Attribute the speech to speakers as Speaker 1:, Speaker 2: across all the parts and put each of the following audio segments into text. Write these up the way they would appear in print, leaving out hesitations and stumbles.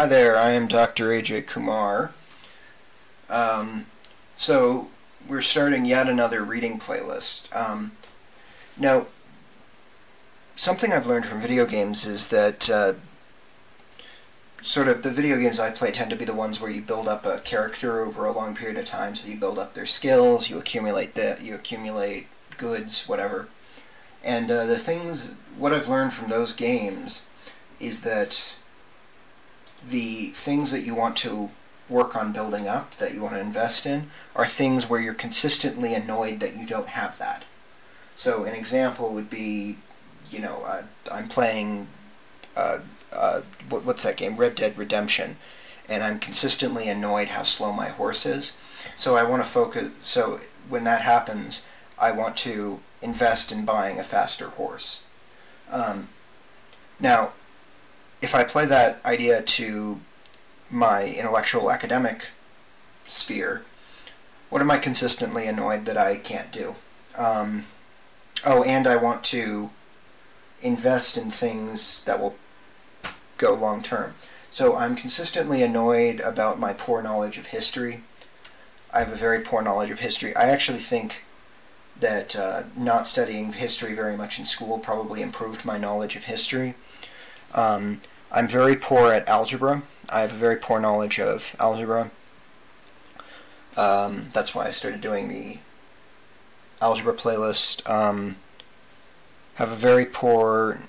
Speaker 1: Hi there, I am Dr. A.J. Kumar. So we're starting yet another reading playlist. Now, something I've learned from video games is that sort of the video games I play tend to be the ones where you build up a character over a long period of time. So you build up their skills, you accumulate goods, whatever. And what I've learned from those games is that the things that you want to work on building up, that you want to invest in, are things where you're consistently annoyed that you don't have that. So an example would be, I'm playing, what's that game? Red Dead Redemption, and I'm consistently annoyed how slow my horse is. So I want to focus, so when that happens, I want to invest in buying a faster horse. Now, if I apply that idea to my intellectual academic sphere, what am I consistently annoyed that I can't do? Oh, and I want to invest in things that will go long term. So I'm consistently annoyed about my poor knowledge of history. I have a very poor knowledge of history. I actually think that not studying history very much in school probably improved my knowledge of history. I'm very poor at algebra. I have a very poor knowledge of algebra. That's why I started doing the algebra playlist. Have a very poor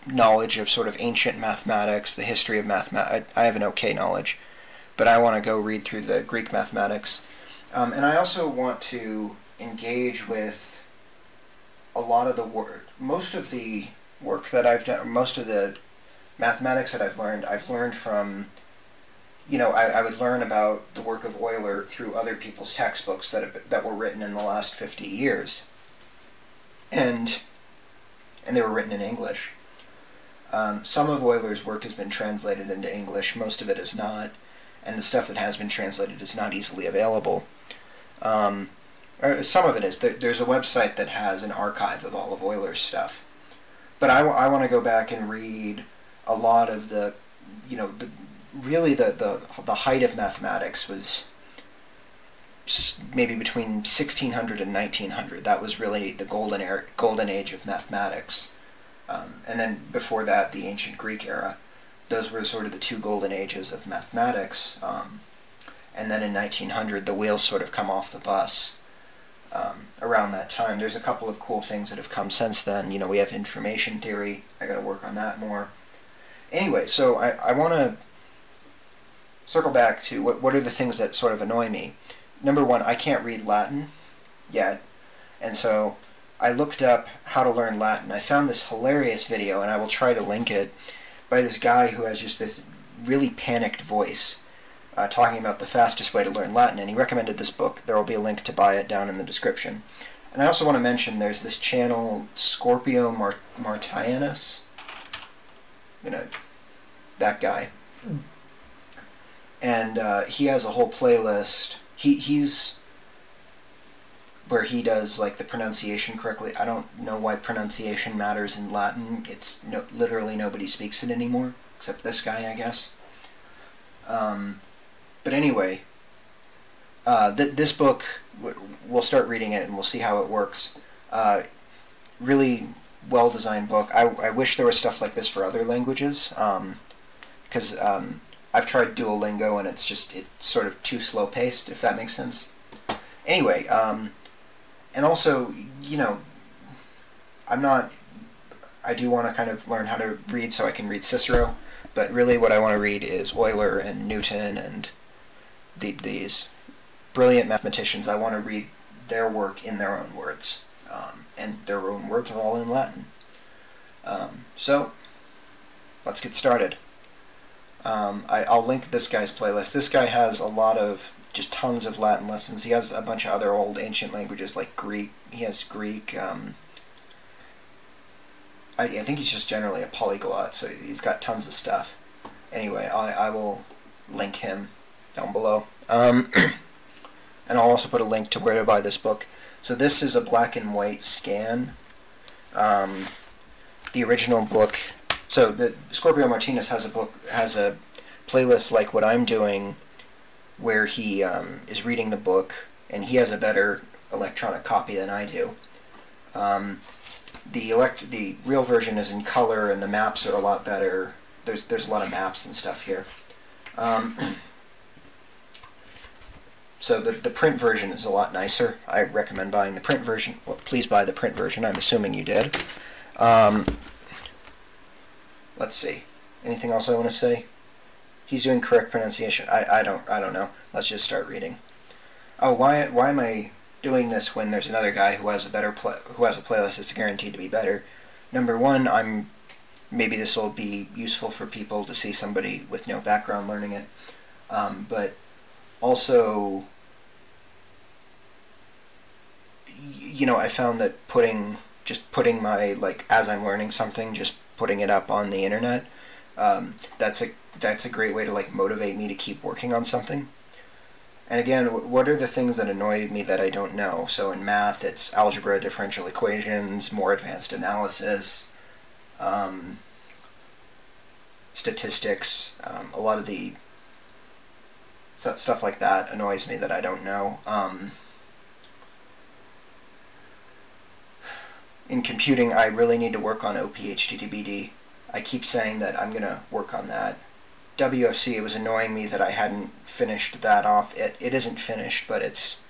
Speaker 1: knowledge of sort of ancient mathematics, the history of mathematics. I have an okay knowledge, but I want to go read through the Greek mathematics. And I also want to engage with a lot of the work. Most of the work that I've done, most of the mathematics that I've learned from, I would learn about the work of Euler through other people's textbooks that were written in the last 50 years. And they were written in English. Some of Euler's work has been translated into English, most of it is not, and the stuff that has been translated is not easily available. Some of it is. There's a website that has an archive of all of Euler's stuff. But I want to go back and read a lot of the height of mathematics was maybe between 1600 and 1900. That was really the golden age of mathematics. And then before that, the ancient Greek era. Those were sort of the two golden ages of mathematics. And then in 1900, the wheels sort of come off the bus. Around that time, there's a couple of cool things that have come since then. We have information theory. I got to work on that more. Anyway, so I want to circle back to what are the things that sort of annoy me. Number one, I can't read Latin yet, and so I looked up how to learn Latin. I found this hilarious video, and I will try to link it, by this guy who has just this really panicked voice talking about the fastest way to learn Latin, and he recommended this book. There will be a link to buy it down in the description. And I also want to mention there's this channel, Scorpio Martianus. That guy. And he has a whole playlist. He's where he does like the pronunciation correctly. I don't know why pronunciation matters in Latin. It's literally nobody speaks it anymore, except this guy, I guess. But anyway, this book, we'll start reading it and we'll see how it works. Really well-designed book. I wish there was stuff like this for other languages, because I've tried Duolingo and it's sort of too slow-paced, if that makes sense. Anyway, and also, I do want to kind of learn how to read so I can read Cicero, but really what I want to read is Euler and Newton and these brilliant mathematicians. I want to read their work in their own words, and their own words are all in Latin. So, let's get started. I'll link this guy's playlist. This guy has a lot of, just tons of Latin lessons. He has a bunch of other old ancient languages like Greek. He has Greek. I think he's just generally a polyglot, so he's got tons of stuff. Anyway, I will link him down below. And I'll also put a link to where to buy this book. So this is a black and white scan. The original book. So the Scorpio Martinez has a playlists like what I'm doing, where he is reading the book, and he has a better electronic copy than I do. The real version is in color, and the maps are a lot better. There's a lot of maps and stuff here. So the print version is a lot nicer. I recommend buying the print version. Well, please buy the print version. I'm assuming you did. Let's see. Anything else I want to say? He's doing correct pronunciation. I don't know. Let's just start reading. Oh, why am I doing this when there's another guy who has a playlist that's guaranteed to be better? Number one, maybe this will be useful for people to see somebody with no background learning it, but also, you know, I found that putting my, like, as I'm learning something, just putting it up on the internet, that's a great way to, like, motivate me to keep working on something. And again, what are the things that annoy me that I don't know? So in math, it's algebra, differential equations, more advanced analysis, statistics. A lot of the stuff like that annoys me that I don't know. In computing, I really need to work on OP-HTTPD. I keep saying that I'm going to work on that. WFC, it was annoying me that I hadn't finished that off. It isn't finished, but it's,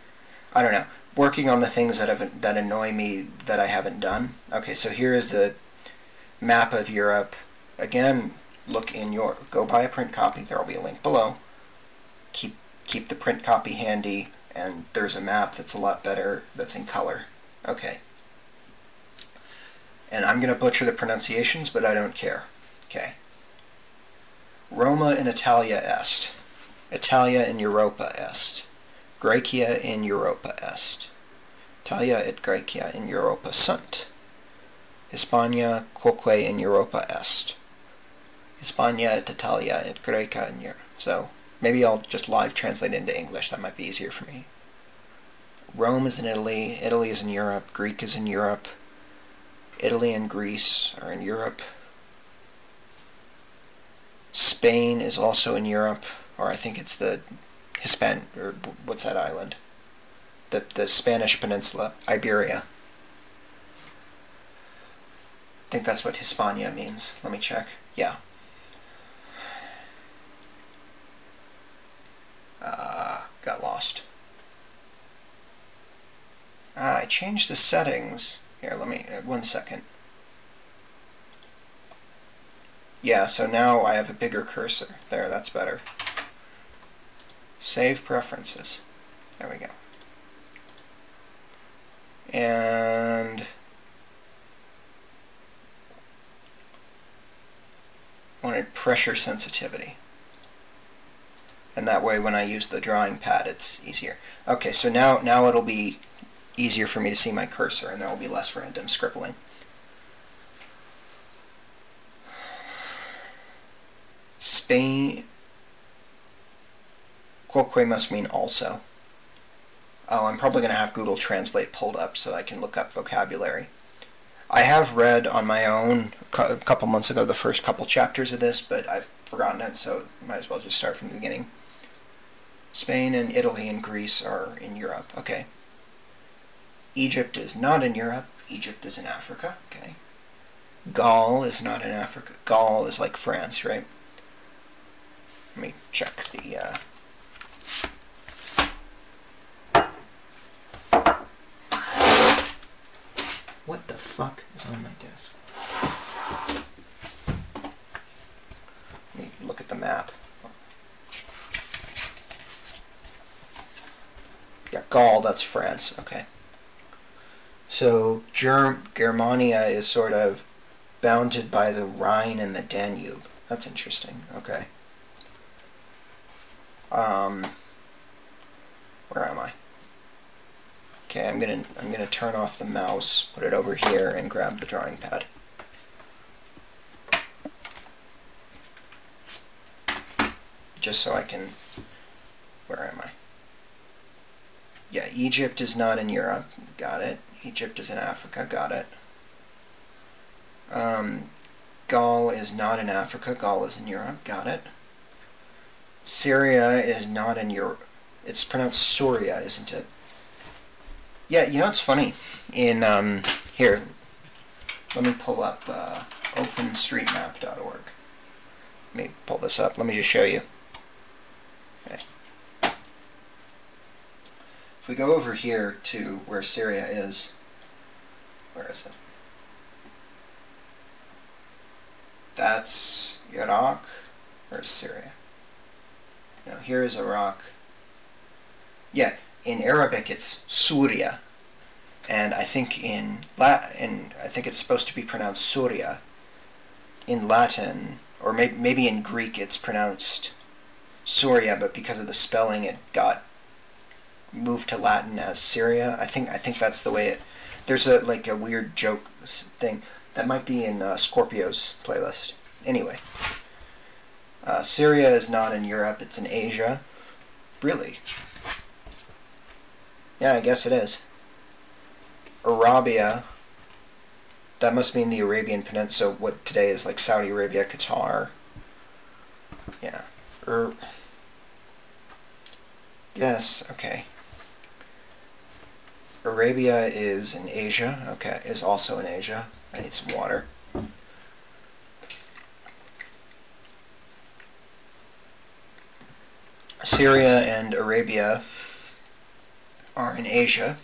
Speaker 1: I don't know, working on the things that annoy me that I haven't done. Okay, so here is the map of Europe. Again, go buy a print copy. There will be a link below. Keep the print copy handy, and there's a map that's a lot better that's in color. Okay. And I'm going to butcher the pronunciations, but I don't care. Okay. Roma in Italia est. Italia in Europa est. Graecia in Europa est. Italia et Graecia in Europa sunt. Hispania quoque in Europa est. Hispania et Italia et Graecia in Europe. So maybe I'll just live translate into English. That might be easier for me. Rome is in Italy. Italy is in Europe. Greek is in Europe. Italy and Greece are in Europe. Spain is also in Europe, or I think it's the or what's that island? The Spanish peninsula, Iberia. I think that's what Hispania means. Let me check. Yeah. Got lost. I changed the settings. Here, let me, 1 second. Yeah, so now I have a bigger cursor. There, that's better. Save preferences. There we go. And I wanted pressure sensitivity. And that way when I use the drawing pad it's easier. Okay, so now it'll be easier for me to see my cursor, and there will be less random scribbling. Spain, quoque must mean also. Oh, I'm probably going to have Google Translate pulled up so I can look up vocabulary. I have read on my own a couple months ago the first couple chapters of this, but I've forgotten it, so might as well just start from the beginning. Spain and Italy and Greece are in Europe. Okay. Egypt is not in Europe. Egypt is in Africa. Okay. Gaul is not in Africa. Gaul is like France, right? Let me check the... What the fuck is on my desk? Let me look at the map. Yeah, Gaul, that's France. Okay. So Germania is sort of bounded by the Rhine and the Danube. That's interesting. Okay. Where am I? Okay, I'm gonna turn off the mouse, put it over here, and grab the drawing pad. Just so I can... Where am I? Yeah, Egypt is not in Europe. Got it. Egypt is in Africa. Got it. Gaul is not in Africa. Gaul is in Europe. Got it. Syria is not in Europe. It's pronounced Soria, isn't it? Yeah, you know what's funny? In, here, let me pull up openstreetmap.org. Let me pull this up. Let me just show you. Okay. If we go over here to where Syria is, where is it? That's Iraq. Where's Syria? No, here is Iraq. Yeah, in Arabic it's Surya, and I think in Latin, I think it's supposed to be pronounced Surya. In Latin, or maybe in Greek, it's pronounced Surya, but because of the spelling, it got moved to Latin as Syria. I think that's the way it. There's a weird joke thing that might be in Scorpio's playlist. Anyway, Syria is not in Europe; it's in Asia. Really? Yeah, I guess it is. Arabia. That must mean the Arabian Peninsula, what today is like Saudi Arabia, Qatar. Yeah. Yes, okay. Arabia is in Asia. Okay, is also in Asia. I need some water. Syria and Arabia are in Asia.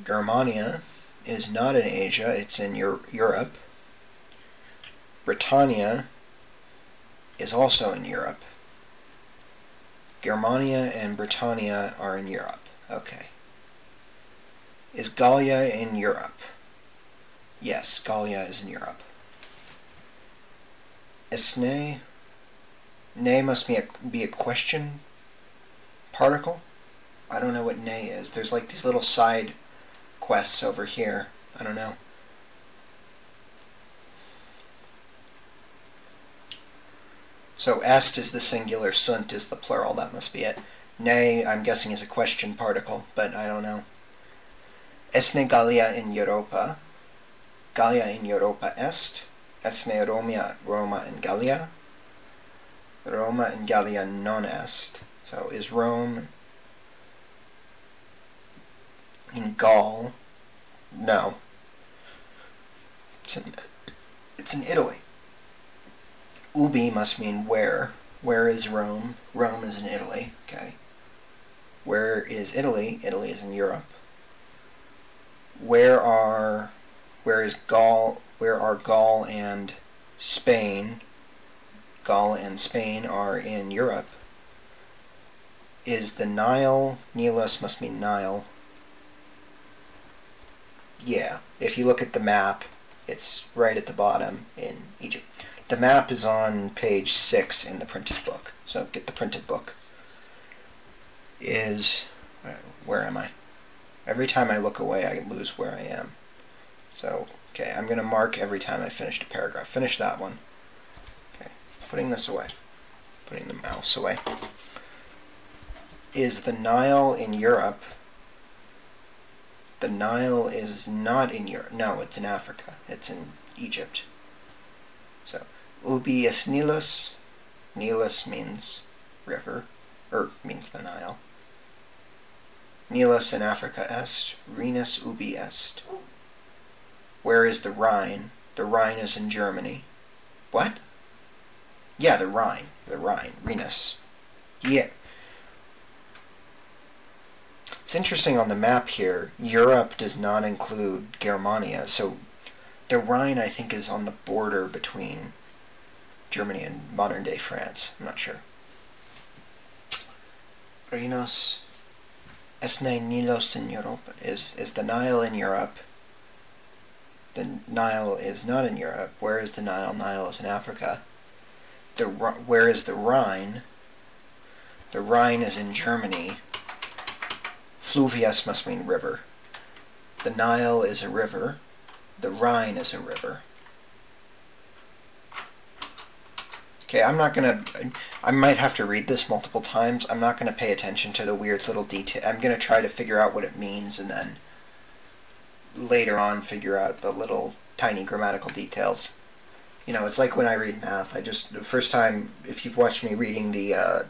Speaker 1: Germania is not in Asia, it's in Europe. Britannia is also in Europe. Germania and Britannia are in Europe. Okay. Is Gallia in Europe? Yes, Gallia is in Europe. Esne? Ne must be a question particle? I don't know what ne is. There's like these little side quests over here. I don't know. So est is the singular, sunt is the plural. That must be it. Ne, I'm guessing, is a question particle, but I don't know. Esne Gallia in Europa. Gallia in Europa est. Esne Roma in Gallia. Roma in Gallia non est. So is Rome in Gaul? No. It's in Italy. Ubi must mean where. Where is Rome? Rome is in Italy. Okay. Where is Italy? Italy is in Europe. Where are Gaul? Where are Gaul and Spain? Gaul and Spain are in Europe. Is the Nile? Nilos must mean Nile. Yeah, if you look at the map, it's right at the bottom in Egypt. The map is on page 6 in the printed book, so get the printed book. Where am I? Every time I look away, I lose where I am. So, okay, I'm going to mark every time I finished a paragraph. Finish that one. Okay, putting this away. Putting the mouse away. Is the Nile in Europe? The Nile is not in Europe. No, it's in Africa. It's in Egypt. So, ubi es Nilus. Nilus means river, or means the Nile. Nilus in Africa est. Rhenus ubi est. Where is the Rhine? The Rhine is in Germany. What? Yeah, the Rhine. The Rhine. Rhenus. Yeah. It's interesting on the map here, Europe does not include Germania, so the Rhine, I think, is on the border between Germany and modern-day France. I'm not sure. Rhinos. Esne Nilos in Europe. Is the Nile in Europe? The Nile is not in Europe. Where is the Nile? Nile is in Africa. Where is the Rhine? The Rhine is in Germany. Fluvius must mean river. The Nile is a river. The Rhine is a river. Okay, I might have to read this multiple times. I'm not gonna pay attention to the weird little detail. I'm gonna try to figure out what it means and then later on figure out the little tiny grammatical details. You know, it's like when I read math. The first time, if you've watched me reading the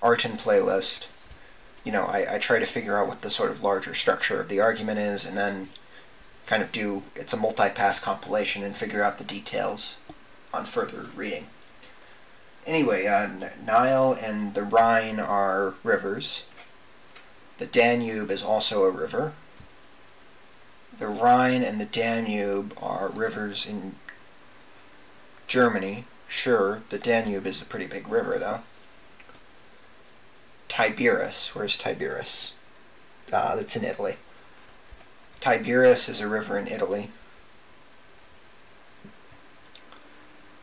Speaker 1: art and playlist, you know, I try to figure out what the sort of larger structure of the argument is, and then kind of it's a multi-pass compilation and figure out the details on further reading. Anyway, Nile and the Rhine are rivers. The Danube is also a river. The Rhine and the Danube are rivers in Germany. Sure, the Danube is a pretty big river, though. Tiberias. Where's Tiberias? That's in Italy. Tiberias is a river in Italy.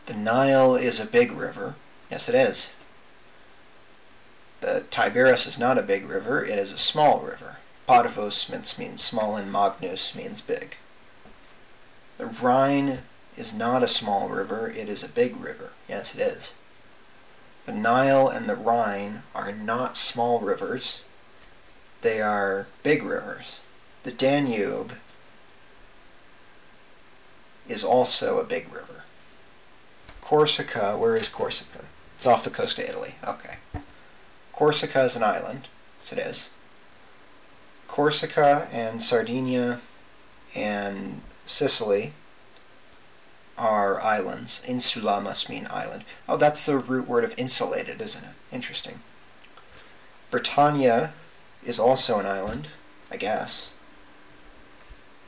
Speaker 1: The Nile is a big river. Yes, it is. The Tiberias is not a big river. It is a small river. Parvos means small and Magnus means big. The Rhine is not a small river. It is a big river. Yes, it is. The Nile and the Rhine are not small rivers. They are big rivers. The Danube is also a big river. Corsica, where is Corsica? It's off the coast of Italy. Okay. Corsica is an island. Yes, it is. Corsica and Sardinia and Sicily are islands. Insula must mean island. Oh, that's the root word of insulated, isn't it? Interesting. Britannia is also an island, I guess.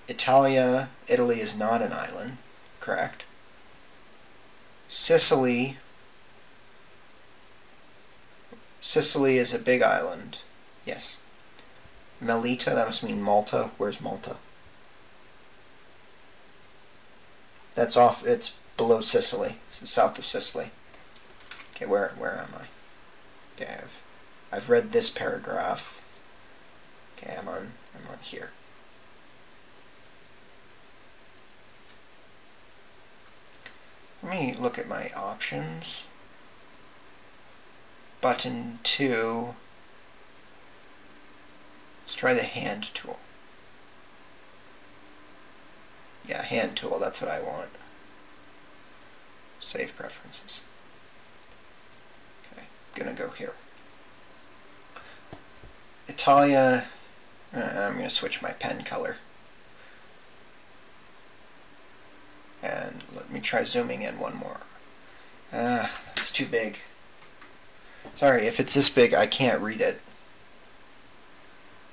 Speaker 1: Italy is not an island, correct? Sicily is a big island, yes. Melita, that must mean Malta. Where's Malta? That's off, it's below Sicily, so south of Sicily. Okay, where am I? Okay, I've read this paragraph. Okay, I'm on here. Let me look at my options. Button 2. Let's try the hand tool. Yeah, hand tool, that's what I want. Save preferences. Okay, gonna go here. Italia, I'm gonna switch my pen color. And let me try zooming in one more. It's too big. Sorry, if it's this big, I can't read it.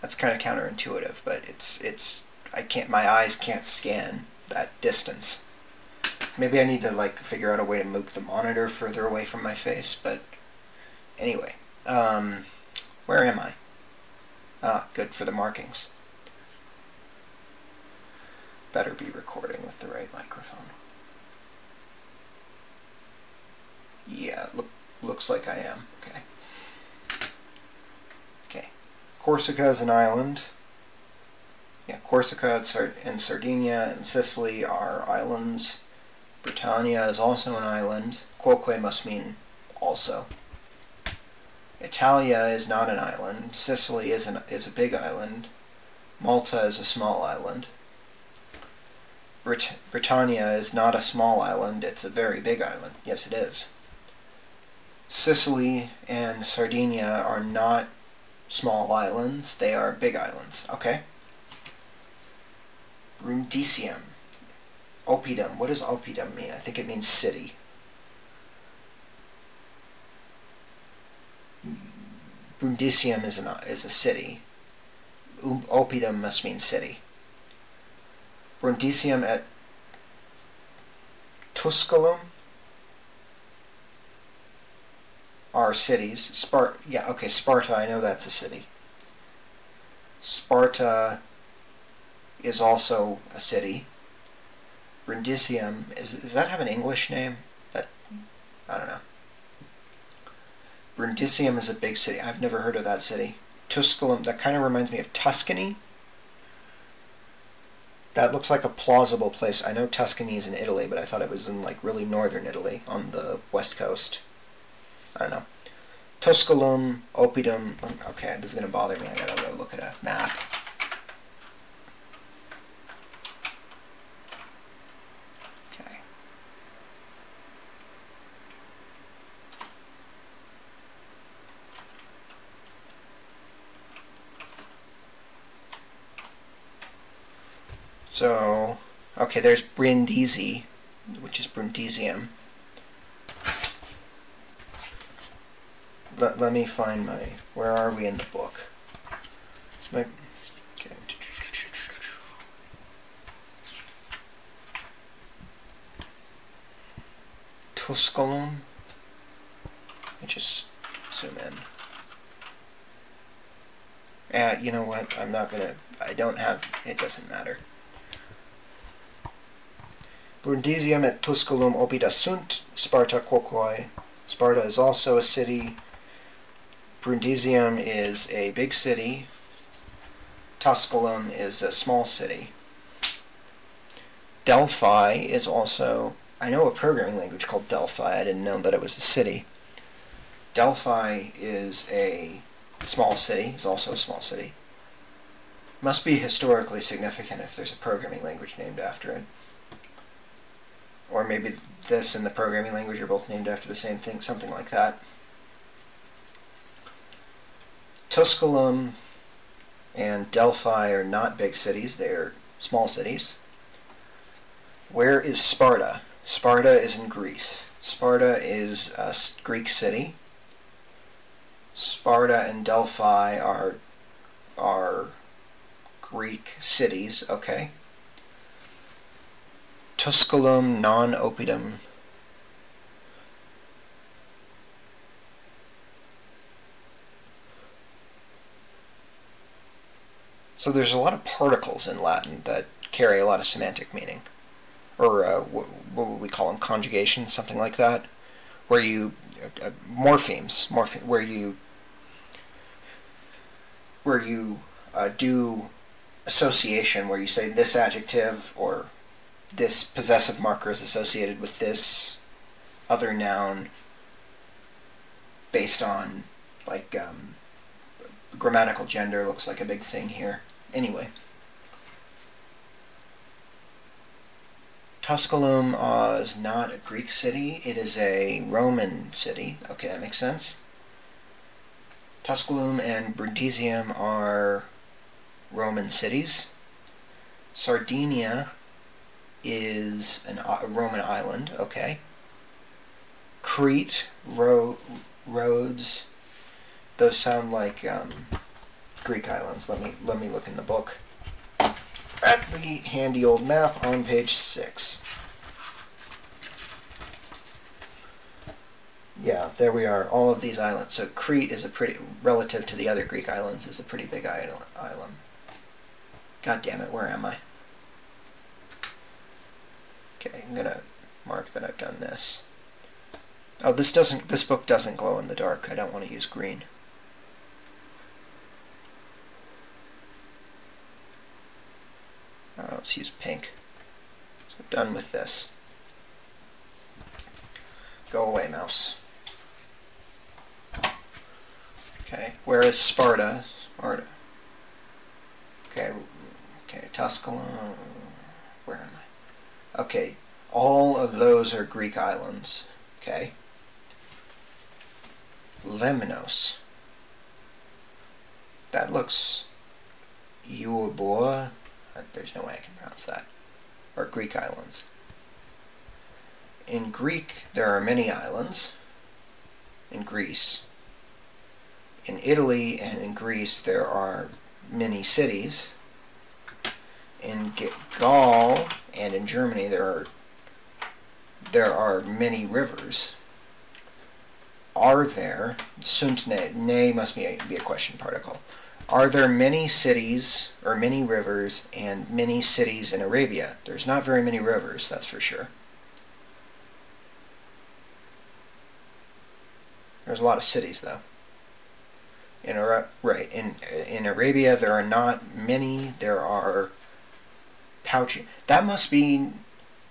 Speaker 1: That's kind of counterintuitive, but my eyes can't scan that distance. Maybe I need to figure out a way to move the monitor further away from my face, but anyway. Where am I? Good for the markings. Better be recording with the right microphone. Yeah, looks like I am. Okay. Okay. Corsica is an island. Yeah, Corsica and Sardinia and Sicily are islands. Britannia is also an island. Quoque must mean also. Italia is not an island. Sicily is a big island. Malta is a small island. Britannia is not a small island. It's a very big island. Yes, it is. Sicily and Sardinia are not small islands. They are big islands. Okay. Brundisium. Oppidum. What does oppidum mean? I think it means city. Brundisium is a city. Oppidum must mean city. Brundisium at Tusculum are cities. Sparta, I know that's a city. Sparta is also a city. Brundisium, does that have an English name? I don't know. Brundisium is a big city. I've never heard of that city. Tusculum, that kind of reminds me of Tuscany. That looks like a plausible place. I know Tuscany is in Italy, but I thought it was in really northern Italy on the west coast. I don't know. Tusculum, Oppidum. Okay, this is going to bother me. I gotta go look at a map. Okay. So, okay, there's Brindisi, which is Brundisium. Let me find my... Where are we in the book? Okay. Tusculum. Let me just zoom in. You know what? I'm not gonna... I don't have... It doesn't matter. Brundisium et Tusculum opida sunt, Sparta quoque. Sparta is also a city. Brundisium is a big city. Tusculum is a small city. Delphi is also... I know a programming language called Delphi. I didn't know that it was a city. Delphi is a small city. It's also a small city. Must be historically significant if there's a programming language named after it. Or maybe this and the programming language are both named after the same thing, something like that. Tusculum and Delphi are not big cities, they're small cities. Where is Sparta? Sparta is in Greece. Sparta is a Greek city. Sparta and Delphi are Greek cities, okay. Tusculum non opidum. So there's a lot of particles in Latin that carry a lot of semantic meaning. Or what would we call them? Conjugations, something like that. Where you... morphemes, where you do association, where you say this adjective or this possessive marker is associated with this other noun based on, like, grammatical gender looks like a big thing here. Anyway. Tusculum is not a Greek city, it is a Roman city. Okay, that makes sense. Tusculum and Brundisium are Roman cities. Sardinia is a Roman island, okay. Crete, Rhodes, those sound like Greek islands. Let me look in the book. At the handy old map on page 6. Yeah, there we are, all of these islands. So Crete is a pretty, relative to the other Greek islands, is a pretty big island. God damn it, where am I? Okay, I'm gonna mark that I've done this. Oh, this book doesn't glow in the dark. I don't want to use green. Let's use pink. So done with this. Go away, mouse. Okay, where is Sparta? Sparta. Okay, Tusculum. Where am I? Okay, all of those are Greek islands. Okay. Lemnos. That looks... Euboea. There's no way I can pronounce that. Or Greek islands. In Greek, there are many islands. In Greece. In Italy and in Greece, there are many cities. In Gaul and in Germany, there are many rivers. Are there, sunt ne must be a question particle. Are there many cities, or many rivers, and many cities in Arabia? There's not very many rivers, that's for sure. There's a lot of cities, though. In Arabia, there are not many. There are pouchy. That must be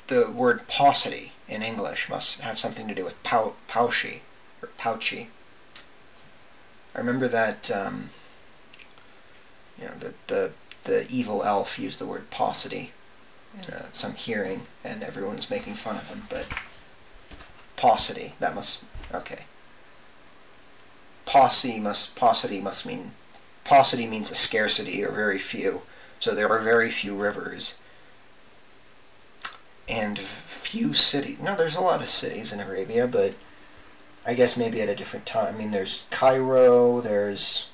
Speaker 1: the word paucity in English. Must have something to do with pouchy, or pouchy. I remember that... you know, the evil elf used the word paucity in some hearing, and everyone was making fun of him, but paucity, that must, okay. Paucity means a scarcity, or very few. So there are very few rivers and few cities. No, there's a lot of cities in Arabia, but I guess maybe at a different time. I mean, there's Cairo, there's,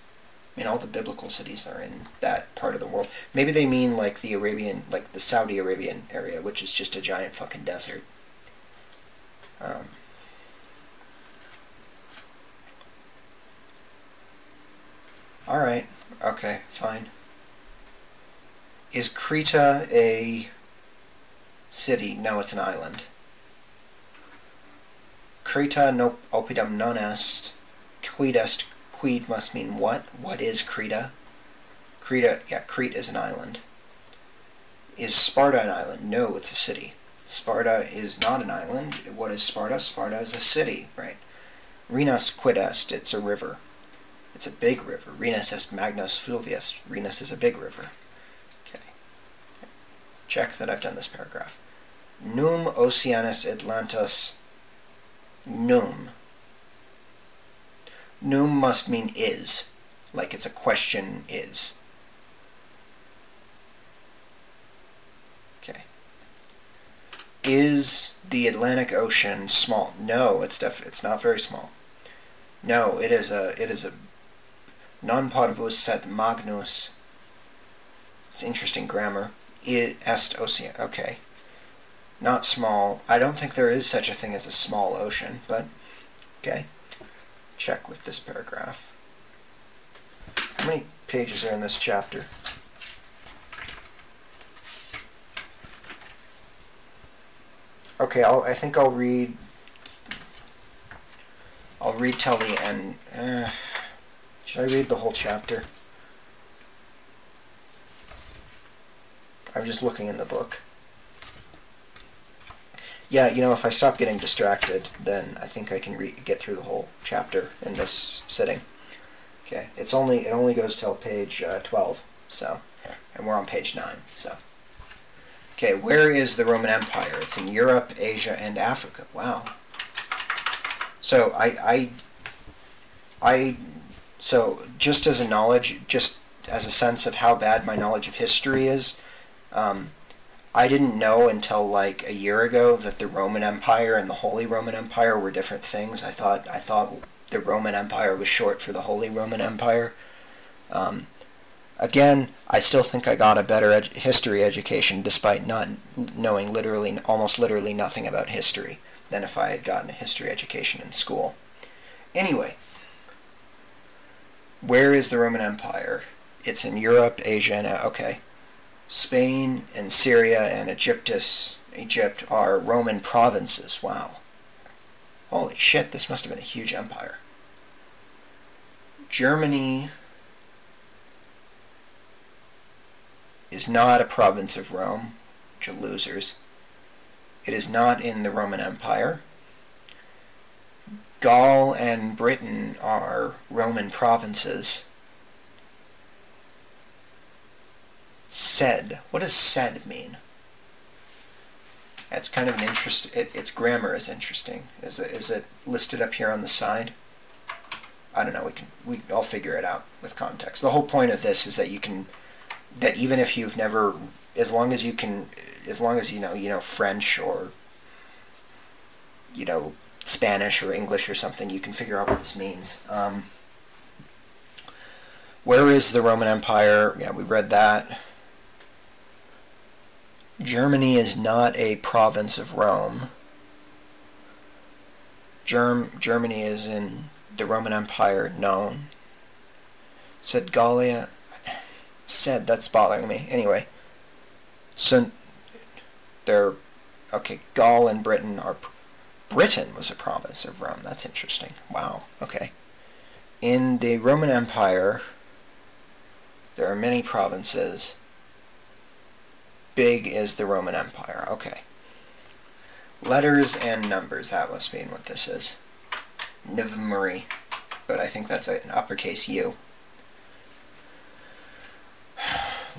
Speaker 1: I mean, all the biblical cities are in that part of the world. Maybe they mean like the Arabian, like the Saudi Arabian area, which is just a giant fucking desert. Alright, okay, fine. Is Crete a city? No, it's an island. Crete no oppidum non est. Quid est. Quid must mean what? What is Crete? Crete, yeah, Crete is an island. Is Sparta an island? No, it's a city. Sparta is not an island. What is Sparta? Sparta is a city, right? Renus quid est. It's a river. It's a big river. Renus est magnus fluvius. Renus is a big river. Okay. Check that I've done this paragraph. Num oceanus Atlantis. Num. Num must mean is. Like it's a question is. Okay. Is the Atlantic Ocean small? No, it's not very small. No, it is a non parvus sed magnus. It's interesting grammar. Est ocean. Okay. Not small. I don't think there is such a thing as a small ocean, but okay. Check with this paragraph. How many pages are in this chapter? Okay, I think I'll read till the end. Should I read the whole chapter? I'm just looking in the book. Yeah, you know, if I stop getting distracted, then I think I can get through the whole chapter in this sitting. Okay, it only goes till page 12, so, and we're on page 9, so. Okay, where is the Roman Empire? It's in Europe, Asia, and Africa. Wow. So so just as a knowledge, just as a sense of how bad my knowledge of history is, I didn't know until like a year ago that the Roman Empire and the Holy Roman Empire were different things. I thought the Roman Empire was short for the Holy Roman Empire. Again, I still think I got a better history education despite not knowing almost literally nothing about history than if I had gotten a history education in school. Anyway, where is the Roman Empire? It's in Europe, Asia, and okay. Spain and Syria and Egypt are Roman provinces. Wow. Holy shit, this must have been a huge empire. Germany is not a province of Rome, which are losers. It is not in the Roman Empire. Gaul and Britain are Roman provinces. Said. What does said mean? That's kind of an interest. Its grammar is interesting. Is it listed up here on the side? I don't know. I'll figure it out with context. The whole point of this is that that even if you've never, as long as you know French or Spanish or English or something, you can figure out what this means. Where is the Roman Empire? Yeah, we read that. Germany is not a province of Rome. Germany is in the Roman Empire, known. Said Gallia. Said, that's bothering me. Anyway. So, okay, Gaul and Britain are... Britain was a province of Rome. That's interesting. Wow, okay. In the Roman Empire, there are many provinces. Big is the Roman Empire. Okay. Letters and numbers. That must mean what this is. Nivmuri. But I think that's an uppercase U.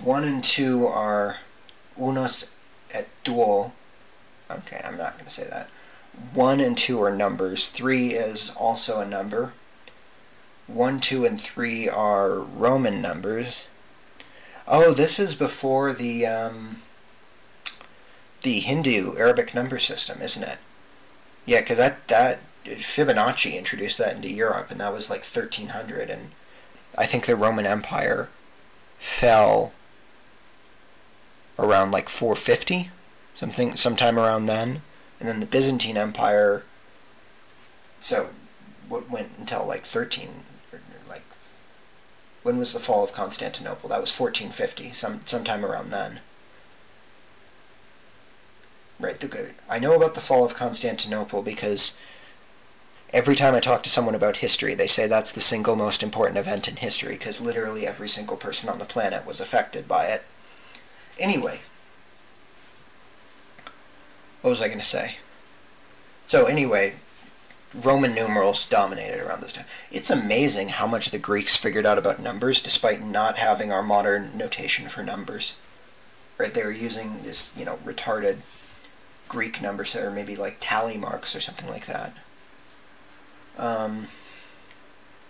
Speaker 1: 1 and 2 are unos et duo. Okay, I'm not going to say that. 1 and 2 are numbers. 3 is also a number. 1, 2, and 3 are Roman numbers. Oh, this is before the the Hindu Arabic number system, isn't it? Yeah, because that Fibonacci introduced that into Europe, and that was like 1300, and I think the Roman Empire fell around like 450, sometime around then, and then the Byzantine Empire, so went until like 13, like, when was the fall of Constantinople? That was 1450, sometime around then. Right, I know about the fall of Constantinople because every time I talk to someone about history, they say that's the single most important event in history, because literally every single person on the planet was affected by it. Anyway, what was I going to say? So anyway, Roman numerals dominated around this time. It's amazing how much the Greeks figured out about numbers despite not having our modern notation for numbers. Right, they were using this, retarded Greek numbers, or maybe like tally marks or something like that.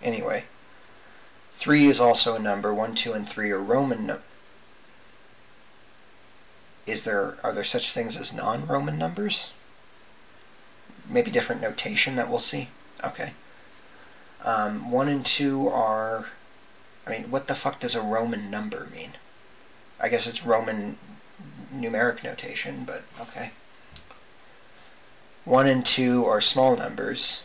Speaker 1: Anyway, 3 is also a number. 1, 2, and 3 are Roman. Are there such things as non-Roman numbers? Maybe different notation that we'll see. Okay. 1 and 2 are. I mean, what the fuck does a Roman number mean? I guess it's Roman numeric notation, but okay. 1 and 2 are small numbers.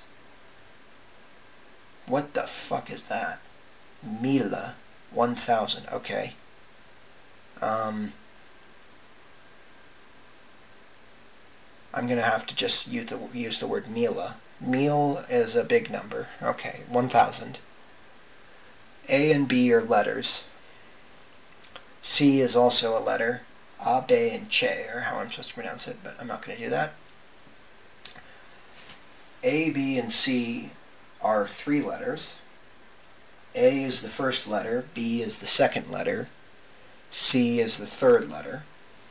Speaker 1: What the fuck is that? Mila. 1000. Okay. I'm going to have to just use the word mila. Mil is a big number. Okay, 1000. A and B are letters. C is also a letter. A, B, and Che are how I'm supposed to pronounce it, but I'm not going to do that. A, B, and C are 3 letters. A is the first letter, B is the second letter, C is the third letter.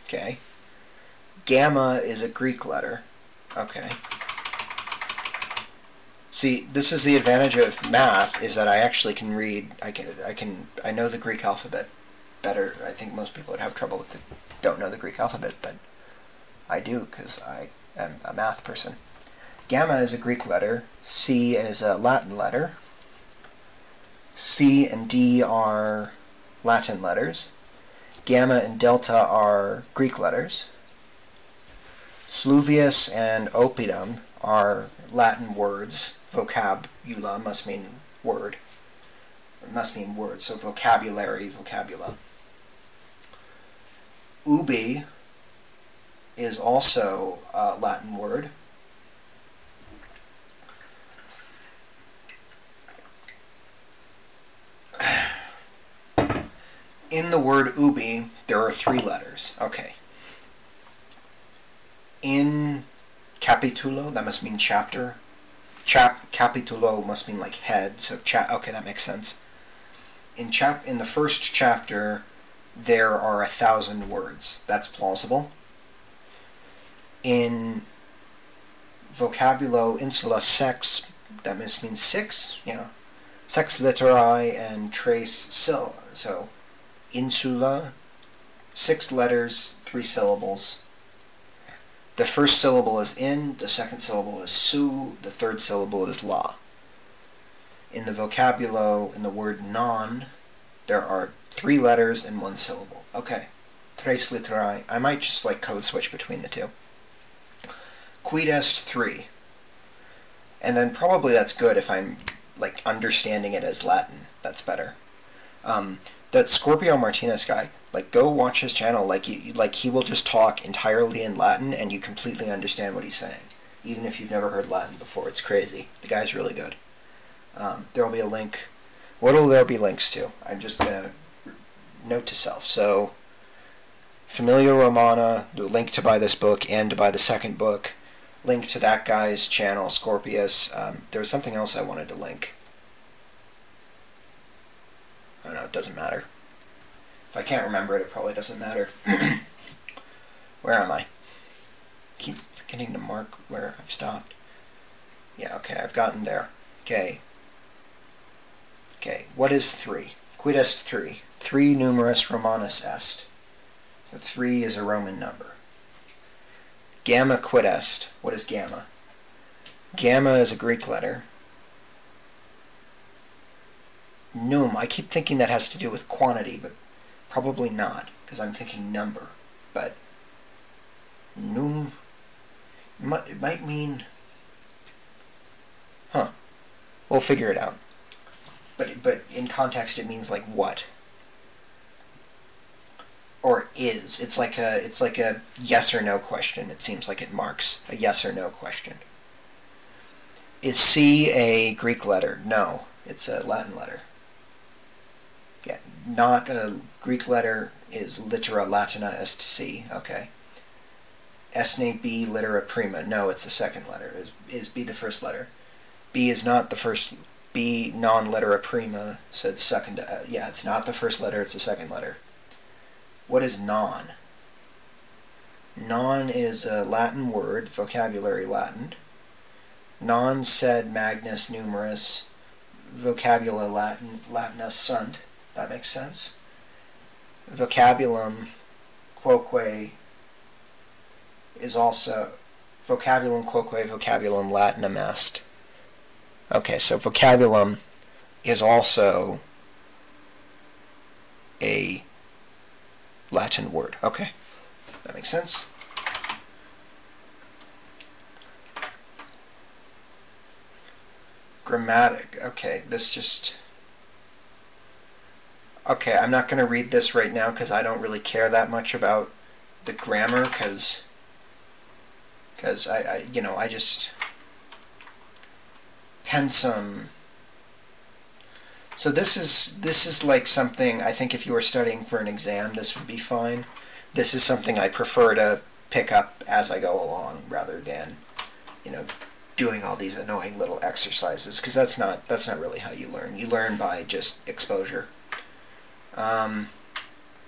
Speaker 1: Okay. Gamma is a Greek letter. Okay. See, this is the advantage of math, is that I actually can read, I know the Greek alphabet better. I think most people would have trouble with don't know the Greek alphabet, but I do, because I am a math person. Gamma is a Greek letter, C is a Latin letter, C and D are Latin letters, Gamma and Delta are Greek letters, Fluvius and Oppidum are Latin words. Vocabula must mean word. It must mean word, so vocabulary, vocabula. Ubi is also a Latin word. In the word ubi, there are 3 letters. Okay. In capitulo, that must mean chapter. Capitulo must mean like head, so okay, that makes sense. In the first chapter, there are 1,000 words. That's plausible. In vocabulo insula sex, that must mean 6, yeah. Sex literae and tres sil, so insula, 6 letters, 3 syllables. The first syllable is in, the second syllable is su, the third syllable is la. In the vocabulo, in the word non, there are 3 letters and 1 syllable. Okay. Tres literae. I might just like code switch between the two. Quid est 3. And then probably that's good if I'm like understanding it as Latin. That's better. That Scorpio Martinez guy, like, go watch his channel. Like he will just talk entirely in Latin, and you completely understand what he's saying, even if you've never heard Latin before. It's crazy. The guy's really good. There will be a link. What will there be links to? I'm just gonna note to self. So, Familia Romana, the link to buy this book and to buy the second book. Link to that guy's channel, Scorpius. There was something else I wanted to link. I don't know, it doesn't matter. If I can't remember it, it probably doesn't matter. Where am I? Keep forgetting to mark where I've stopped. Yeah, okay, I've gotten there. Okay. Okay, what is 3? Quid est 3? 3 numerus Romanus est. So 3 is a Roman number. Gamma quid est. What is gamma? Gamma is a Greek letter. Num, I keep thinking that has to do with quantity, but probably not, because I'm thinking number. But num, it might mean, huh? We'll figure it out. But in context, it means like what, or is. It's like a yes or no question. It seems like it marks a yes or no question. Is C a Greek letter? No, it's a Latin letter. Yeah, not a Greek letter is littera Latina est C. Okay. Esne B littera prima. No, it's the second letter. Is B the first letter? B is not the first. B non littera prima said second. Yeah, it's not the first letter. It's the second letter. What is non? Non is a Latin word, vocabulary Latin. Non sed magnus numerus, vocabula Latina sunt. That makes sense. Vocabulum quoque is also vocabulum quoque vocabulum Latinum est. Okay, so vocabulum is also a Latin word. Okay, that makes sense. Grammatic. Okay, this just... Okay, I'm not going to read this right now because I don't really care that much about the grammar because I just... Pensum. So this is like something, I think if you were studying for an exam, this would be fine. This is something I prefer to pick up as I go along rather than, doing all these annoying little exercises, because that's not really how you learn. You learn by just exposure.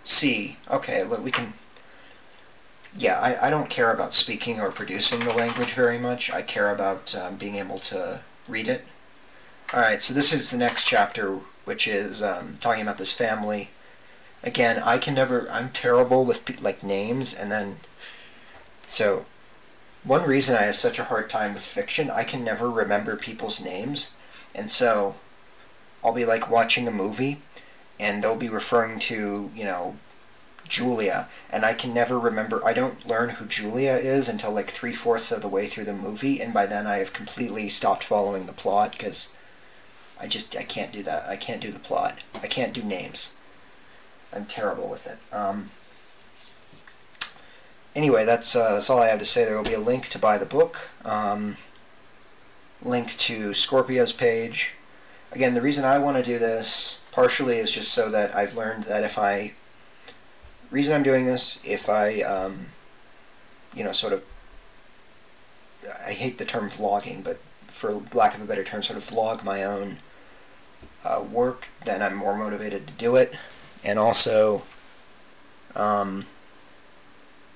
Speaker 1: C. Okay, we can... Yeah, I don't care about speaking or producing the language very much. I care about being able to read it. Alright, so this is the next chapter, which is talking about this family. Again, I'm terrible with like names, and then... So, one reason I have such a hard time with fiction, I can never remember people's names, and so I'll be like watching a movie, and they'll be referring to, Julia, and I can never remember. I don't learn who Julia is until like 3/4 of the way through the movie, and by then I have completely stopped following the plot because I can't do that. I can't do the plot. I can't do names. I'm terrible with it. Anyway, that's all I have to say. There will be a link to buy the book, link to Scorpio's page. Again, the reason I want to do this partially is just so that I've learned that reason I'm doing this, if I, sort of, I hate the term vlogging, but for lack of a better term, sort of vlog my own work, then I'm more motivated to do it. And also,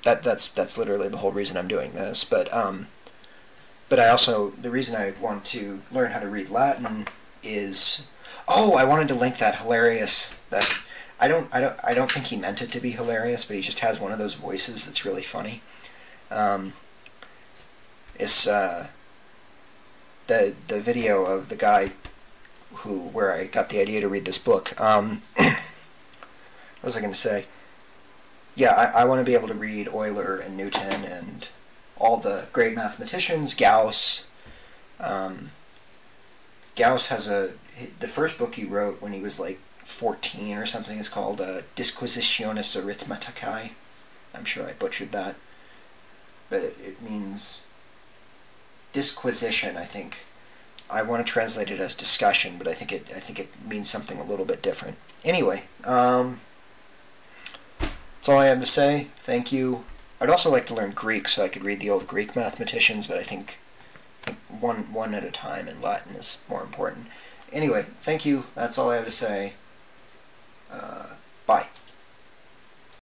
Speaker 1: that's literally the whole reason I'm doing this. But I also, the reason I want to learn how to read Latin is, I wanted to link that hilarious, I don't think he meant it to be hilarious, but he just has one of those voices that's really funny. It's the video of the guy where I got the idea to read this book. What was I going to say? Yeah, I want to be able to read Euler and Newton and all the great mathematicians. Gauss. Gauss has the first book he wrote when he was like 14 or something is called Disquisitiones Arithmeticae. I'm sure I butchered that, but it means disquisition. I think I want to translate it as discussion, but I think it means something a little bit different. Anyway, that's all I have to say. Thank you. I'd also like to learn Greek so I could read the old Greek mathematicians, but I think one at a time in Latin is more important. Anyway, thank you. That's all I have to say.